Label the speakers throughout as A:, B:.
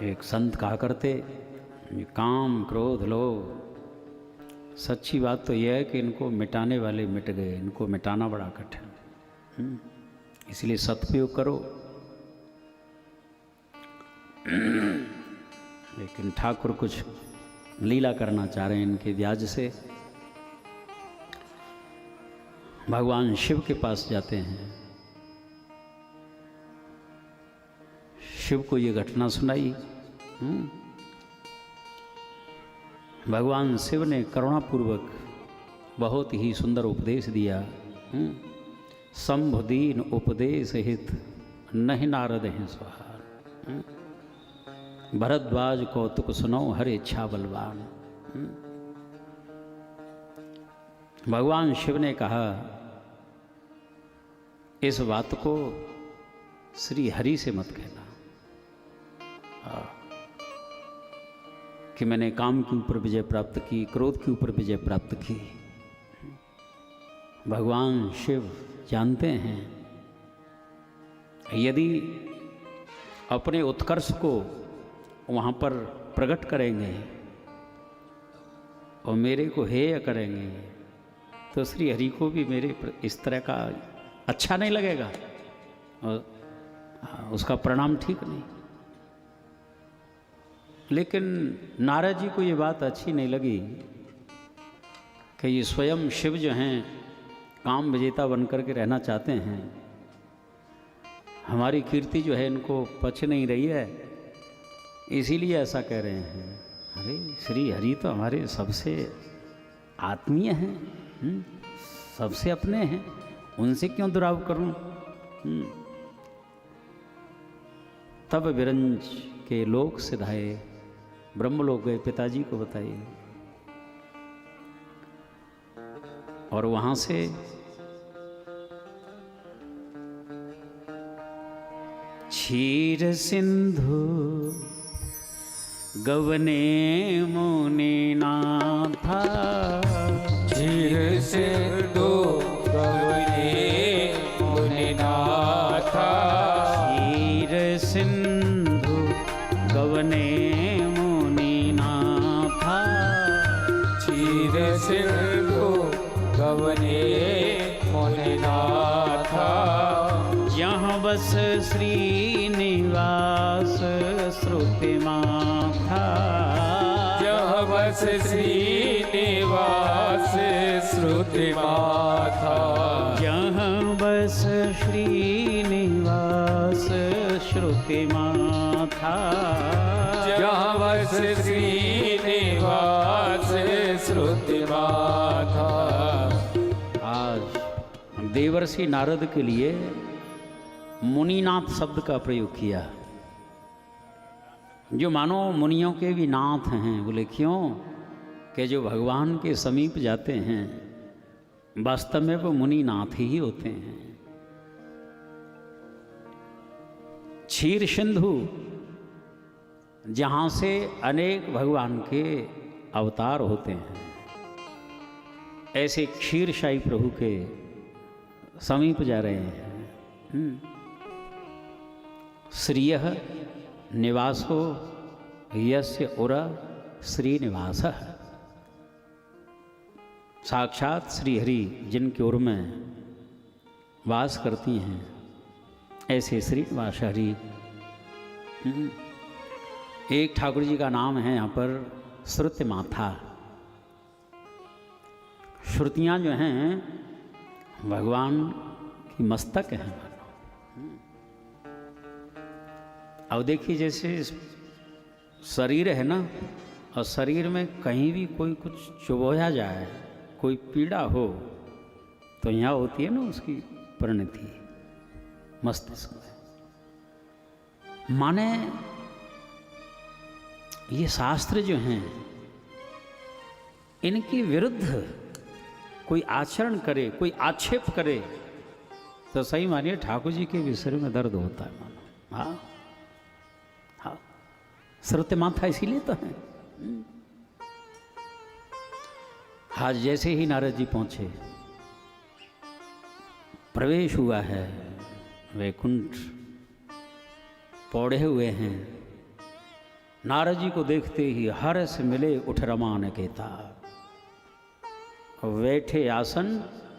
A: एक संत कहा करते, ये काम क्रोध लोभ, सच्ची बात तो यह है कि इनको मिटाने वाले मिट गए, इनको मिटाना बड़ा कठिन। इसलिए सदुपयोग करो। लेकिन ठाकुर कुछ लीला करना चाह रहे हैं इनके व्याज से। भगवान शिव के पास जाते हैं, शिव को ये घटना सुनाई। भगवान शिव ने करुणापूर्वक बहुत ही सुंदर उपदेश दिया। संभुदीन उपदेश हित नहीं नारद हैं सुहार, भरद्वाज कौतुक सुनो हर इच्छा बलवान। भगवान शिव ने कहा, इस बात को श्री हरि से मत कहना कि मैंने काम के ऊपर विजय प्राप्त की, क्रोध के ऊपर विजय प्राप्त की। भगवान शिव जानते हैं यदि अपने उत्कर्ष को वहाँ पर प्रकट करेंगे और मेरे को हेय करेंगे तो श्री हरि को भी मेरे इस तरह का अच्छा नहीं लगेगा और उसका परिणाम ठीक नहीं। लेकिन नारद जी को ये बात अच्छी नहीं लगी कि ये स्वयं शिव जो हैं काम विजेता बनकर के रहना चाहते हैं, हमारी कीर्ति जो है इनको पच नहीं रही है, इसीलिए ऐसा कह रहे हैं। अरे श्री हरि तो हमारे सबसे आत्मीय हैं, सबसे अपने हैं, उनसे क्यों दुराव करूं। तब विरंज के लोक सिधाए, ब्रह्मलोक गए, पिताजी को बताइए, और वहां से क्षीर सिंधु गवने मुनि नाथा,
B: क्षीर सिंधु गवने मुनि नाथा,
A: क्षीर सिंधु गवने मुनि नाथा,
B: क्षीर सिंधु गवने मुनि नाथा,
A: यहाँ बस श्रीनिवास श्रुति माथा,
B: यहाँ बस श्रीनिवास श्रुति माथा,
A: यहाँ बस श्रीनिवास श्रुति माथा,
B: यहाँ बस श्रीनिवास श्रुति माथा।
A: आज देवर्षि नारद के लिए मुनिनाथ शब्द का प्रयोग किया, जो मानो मुनियों के भी नाथ हैं। बोले क्यों? कि जो भगवान के समीप जाते हैं वास्तव में वो मुनिनाथ ही होते हैं। क्षीर सिंधु, जहाँ से अनेक भगवान के अवतार होते हैं, ऐसे क्षीरशाही प्रभु के समीप जा रहे हैं। श्रियः निवासो यस्य उरा श्रीनिवासः, साक्षात श्रीहरि जिनके उर में वास करती हैं, ऐसे श्रीनिवास हरि। एक ठाकुर जी का नाम है यहाँ पर श्रुति माथा। श्रुतियाँ जो हैं भगवान की मस्तक हैं। अब देखिए जैसे शरीर है ना, और शरीर में कहीं भी कोई कुछ चुभोया जाए, कोई पीड़ा हो, तो यहाँ होती है ना उसकी परिणति मस्तिष्क में। माने ये शास्त्र जो हैं इनके विरुद्ध कोई आचरण करे, कोई आक्षेप करे, तो सही मानिए ठाकुर जी के विषय में दर्द होता है मानो। हाँ हाँ, श्रुति माथा इसीलिए तो है। आज जैसे ही नारद जी पहुंचे, प्रवेश हुआ है, वैकुंठ पौड़े हुए हैं, नारद जी को देखते ही हर्ष मिले उठ रमान केता, बैठे आसन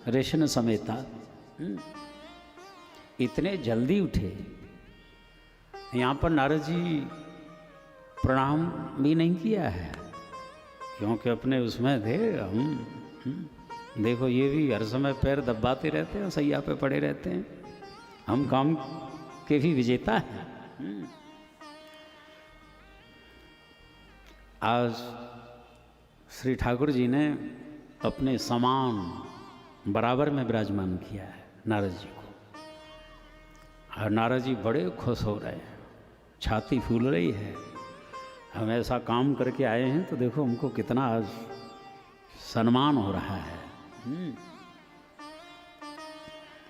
A: ऋषन समेता। इतने जल्दी उठे। यहाँ पर नारद जी प्रणाम भी नहीं किया है, क्योंकि अपने उसमें थे। हम देखो ये भी हर समय पैर दबाते रहते हैं, सैया पे पड़े रहते हैं। हम काम के भी विजेता हैं। आज श्री ठाकुर जी ने अपने समान बराबर में विराजमान किया है नारद जी को, और नारद जी बड़े खुश हो रहे हैं, छाती फूल रही है। हम ऐसा काम करके आए हैं तो देखो हमको कितना आज सम्मान हो रहा है।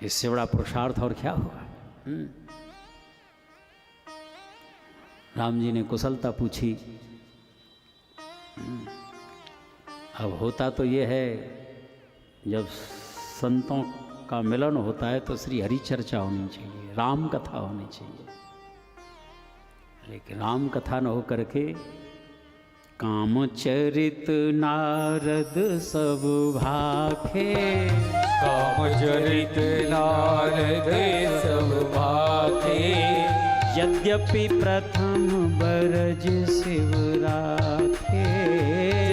A: इससे बड़ा पुरुषार्थ और क्या होगा। राम जी ने कुशलता पूछी। अब होता तो ये है, जब संतों का मिलन होता है तो श्री हरि चर्चा होनी चाहिए, राम कथा होनी चाहिए। लेकिन राम कथा न हो करके कामचरित नारद सब भाखे,
B: कामचरित नारद सब भाखे।
A: यद्यपि प्रथम बरज शिव राखे,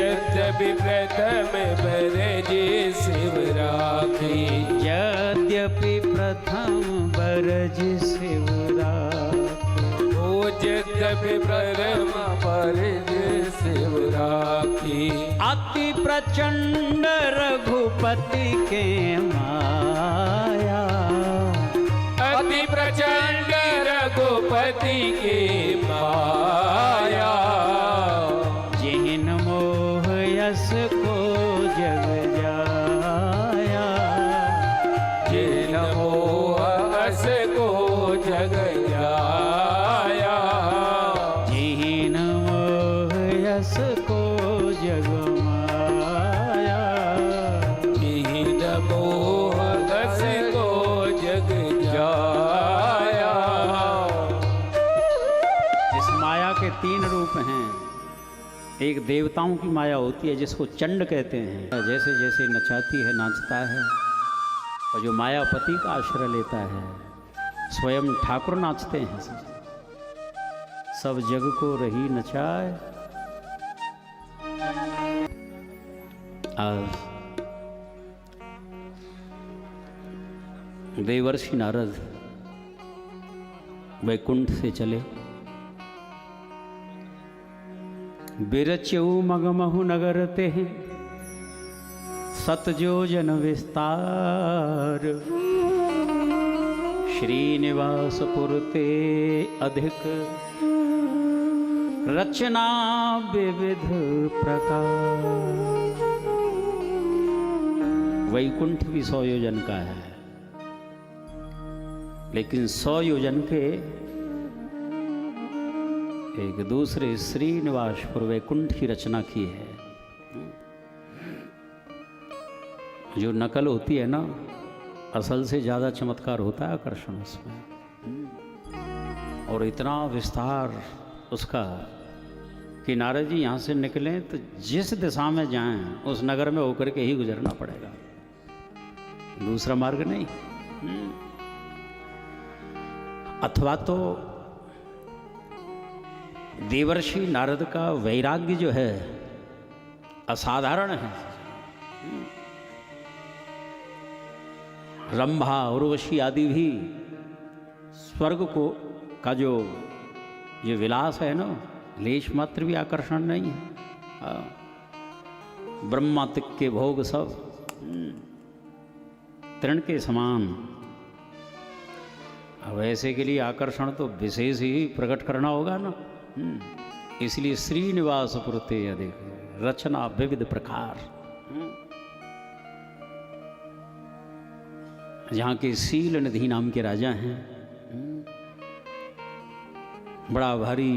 B: यद्यपि प्रथम बरज शिव राखे।
A: यद्यपि प्रथम बरज शिव राखे।
B: यद्यपि प्रथम बरज शिव राखे।
A: अति प्रचंड रघुपति के माया,
B: अति प्रचंड रघुपति के माया।
A: जिन मोह यस को जग जाया,
B: जिन मोह यस को जग जाया।
A: जिन मोह यस को जग माया।
B: जिन मोह यस को जग जाया।
A: इस माया के तीन रूप हैं। एक देवताओं की माया होती है जिसको चंड कहते हैं, जैसे जैसे नचाती है नाचता है। और जो मायापति का आश्रय लेता है, स्वयं ठाकुर नाचते हैं। सब जग को रही नचाए। आज देवर्षि नारद वैकुंठ से चले। बिरचऊ मगमहु नगर ते सतजोजन विस्तार। श्रीनिवासपुर ते अधिक रचना विविध प्रकार। वैकुंठ भी 100 योजन का है, लेकिन 100 योजन के एक दूसरे श्रीनिवासपुर वैकुंठ की रचना की है। जो नकल होती है ना, असल से ज़्यादा चमत्कार होता है, आकर्षण उसमें। और इतना विस्तार उसका कि नारद जी यहाँ से निकलें तो जिस दिशा में जाएं उस नगर में होकर के ही गुजरना पड़ेगा, दूसरा मार्ग नहीं। अथवा तो देवर्षि नारद का वैराग्य जो है असाधारण है। रंभा उर्वशी आदि भी स्वर्ग को का जो ये विलास है ना, लेश मात्र भी आकर्षण नहीं है। ब्रह्मातिक के भोग सब तृण के समान। अब ऐसे के लिए आकर्षण तो विशेष ही प्रकट करना होगा ना। इसलिए श्रीनिवासपुर ते अधिक रचना विविध प्रकार। यहाँ के शील निधि नाम के राजा हैं। बड़ा भारी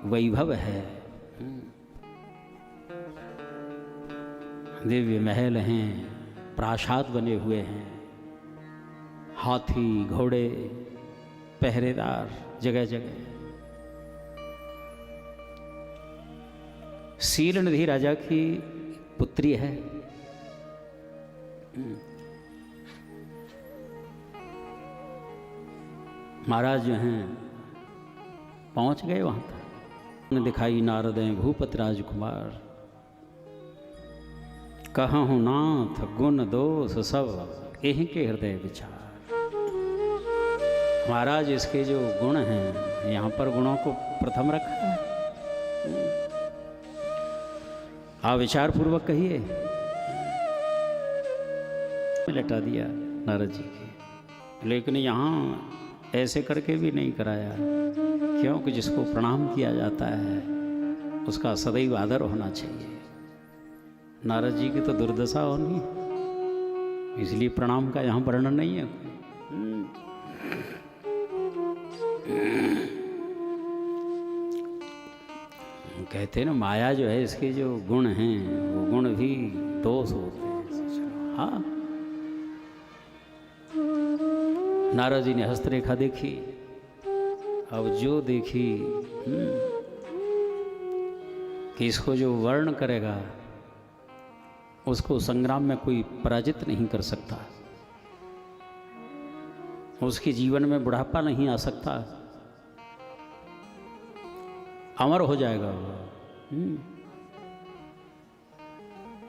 A: वैभव है। दिव्य महल हैं, प्रासाद बने हुए हैं, हाथी घोड़े पहरेदार जगह जगह। शील निधि राजा की पुत्री है। महाराज जो हैं पहुंच गए वहां तक। दिखाई नारद हैं भूपत राजकुमार, कहूँ नाथ गुण दोष सब यही के हृदय विचार। महाराज इसके जो गुण हैं, यहाँ पर गुणों को प्रथम रखा है। आप विचार पूर्वक कहिए। लटा दिया नारद जी के, लेकिन यहाँ ऐसे करके भी नहीं कराया, क्योंकि जिसको प्रणाम किया जाता है उसका सदैव आदर होना चाहिए। नारद जी की तो दुर्दशा होनी, इसलिए प्रणाम का यहाँ वर्णन नहीं है। कहते हैं ना, माया जो है इसके जो गुण हैं वो गुण भी दोष होते हैं। हाँ, नारद जी ने हस्तरेखा देखी। अब जो देखी कि इसको जो वर्ण करेगा उसको संग्राम में कोई पराजित नहीं कर सकता, उसके जीवन में बुढ़ापा नहीं आ सकता, अमर हो जाएगा वो।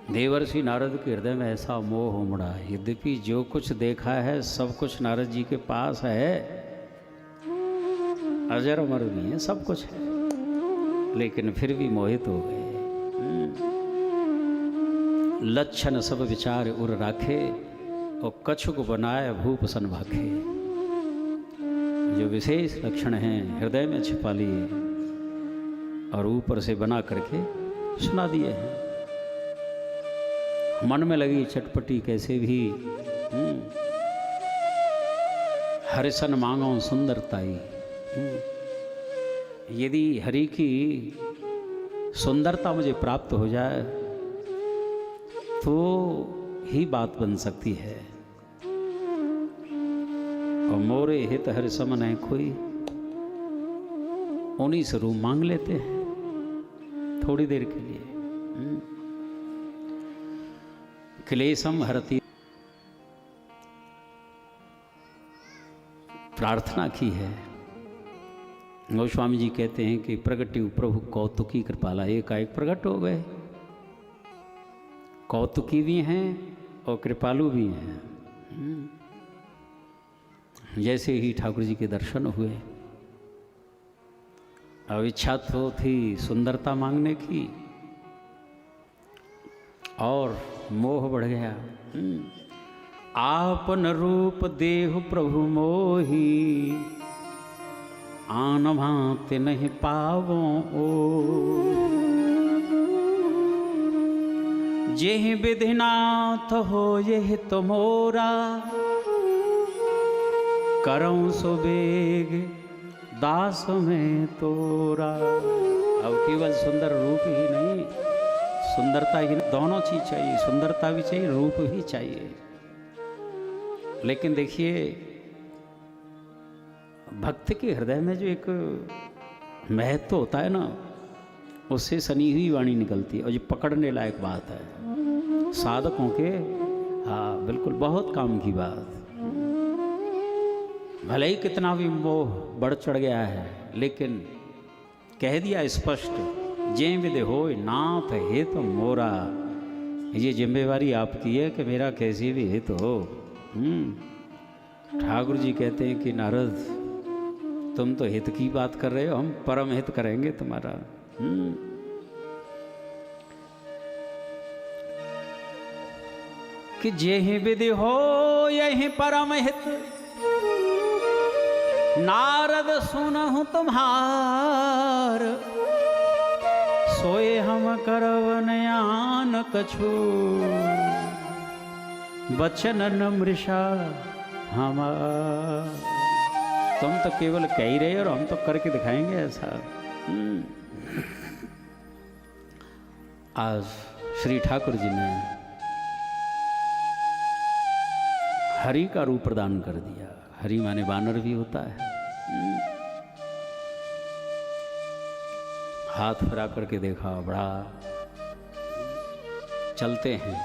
A: देवर्षि नारद के हृदय में ऐसा मोह उमड़ा। यद्यपि जो कुछ देखा है सब कुछ नारद जी के पास है, अजर अमर भी है, सब कुछ है, लेकिन फिर भी मोहित हो गए। लक्षण सब विचार उर राखे और कछुक बनाए भूप सन भाखे। जो विशेष लक्षण हैं हृदय में छिपा लिए और ऊपर से बना करके सुना दिए हैं। मन में लगी चटपटी कैसे भी हरिसन मांगो सुंदरताई। यदि हरि की सुंदरता मुझे प्राप्त हो जाए तो ही बात बन सकती है। और मोरे हित हरि सम नहीं कोई, उन्हीं से रूप मांग लेते हैं थोड़ी देर के लिए। क्लेशम हरति प्रार्थना की है। गोस्वामी जी कहते हैं कि प्रगट्यु प्रभु कौतुकी कृपाला, एकाएक प्रकट हो गए। कौतुकी भी हैं और कृपालु भी हैं। जैसे ही ठाकुर जी के दर्शन हुए, अब इच्छा तो थी सुंदरता मांगने की और मोह बढ़ गया। आपन रूप देहु प्रभु मोही, आन भांति नहीं पावो ओ। जेहि विधिनाथ हो यह तो मोरा, करऊं सुबेग दास में तोरा। अब केवल सुंदर रूप ही नहीं, सुंदरता ही नहीं, दोनों चीज चाहिए। सुंदरता भी चाहिए, रूप भी चाहिए। लेकिन देखिए, भक्त के हृदय में जो एक महत्व होता है ना, उससे सनी हुई वाणी निकलती है और जो पकड़ने लायक बात है साधकों के। हाँ बिल्कुल, बहुत काम की बात। भले ही कितना भी मोह बढ़ चढ़ गया है, लेकिन कह दिया स्पष्ट, जे विदे होय नाथ हित मोरा। ये जिम्मेवारी आपकी है कि मेरा कैसी भी हित हो। ठाकुर जी कहते हैं कि नारद, तुम तो हित की बात कर रहे हो, हम परम हित करेंगे तुम्हारा। कि जेहि विधि हो यही परम हित, नारद सुनहु तुम्हार। सोए हम करवन यान कछु, बचन न मृषा हमार। तुम तो केवल कह ही रहे और हम तो करके दिखाएंगे ऐसा। आज श्री ठाकुर जी ने हरि का रूप प्रदान कर दिया। हरि माने वानर भी होता है। हाथ फिरा करके देखा, बड़ा चलते हैं।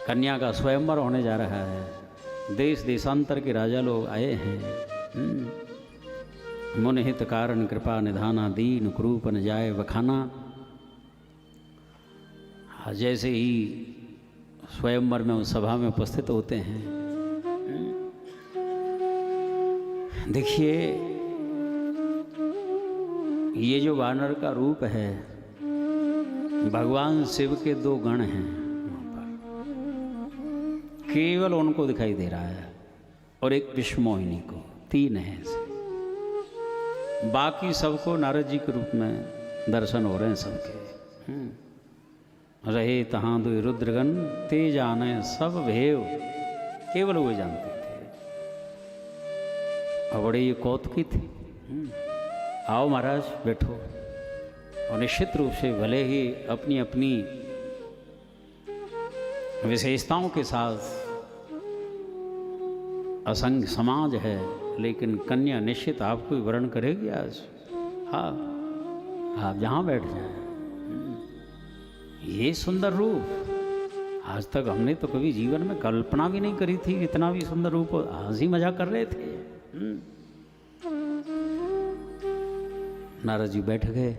A: कन्या का स्वयंवर होने जा रहा है, देश देशांतर के राजा लोग आए हैं। मुन हित कारण कृपा निधाना, दीन क्रूप न जाए बखाना। जैसे ही स्वयंवर में उस सभा में उपस्थित होते हैं, देखिए ये जो वानर का रूप है, भगवान शिव के दो गण हैं वहाँ पर, केवल उनको दिखाई दे रहा है, और एक विष्णुमोहिनी को, तीन हैं ऐसे। बाकी सबको नारद जी के रूप में दर्शन हो रहे हैं सबके। रहे तहाँ दो रुद्रगण, ते जाने सब भेव, केवल वो जानते थे। और बड़े ये कौतुकी थे। आओ महाराज बैठो। और निश्चित रूप से भले ही अपनी अपनी विशेषताओं के साथ असंग समाज है, लेकिन कन्या निश्चित आपको ही वर्ण करेगी आज। हाँ, आप जहाँ बैठ जाएं। ये सुंदर रूप आज तक हमने तो कभी जीवन में कल्पना भी नहीं करी थी, इतना भी सुंदर रूप। हंसी मजाक कर रहे थे। नारद जी बैठ गए।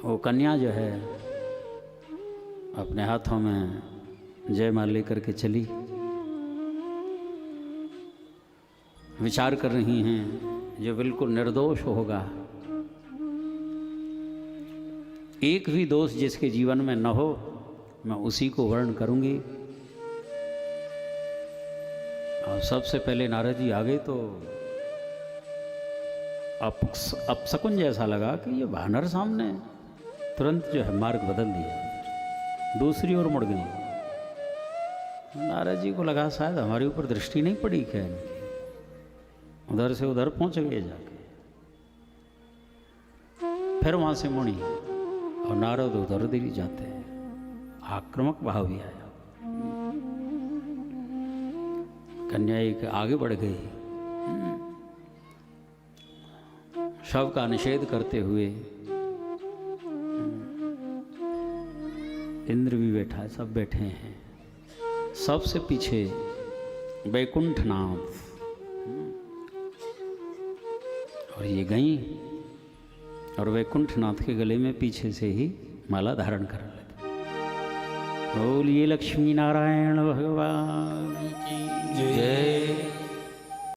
A: वो कन्या जो है अपने हाथों में जयमाल लेकर के चली, विचार कर रही हैं जो बिल्कुल निर्दोष होगा। एक भी दोष जिसके जीवन में न हो, मैं उसी को वर्ण करूंगी। और सबसे पहले नारद जी आ गए तो अपशकुन जैसा लगा कि ये वानर सामने। तुरंत जो है मार्ग बदल दिया, दूसरी ओर मुड़ गई। नारद जी को लगा शायद हमारे ऊपर दृष्टि नहीं पड़ी क्या इनकी, उधर से उधर पहुंच गए जाके। फिर वहां से मुड़ी और नारद उधर उधर ही जाते हैं। आक्रामक भाव भी आया। कन्या एक आगे बढ़ गई, शव का निषेध करते हुए। इंद्र भी बैठा है, सब बैठे हैं। सबसे पीछे वैकुंठनाथ, और ये गई और वैकुंठनाथ के गले में पीछे से ही माला धारण कर लेते। बोलिए लक्ष्मी नारायण भगवान की जय।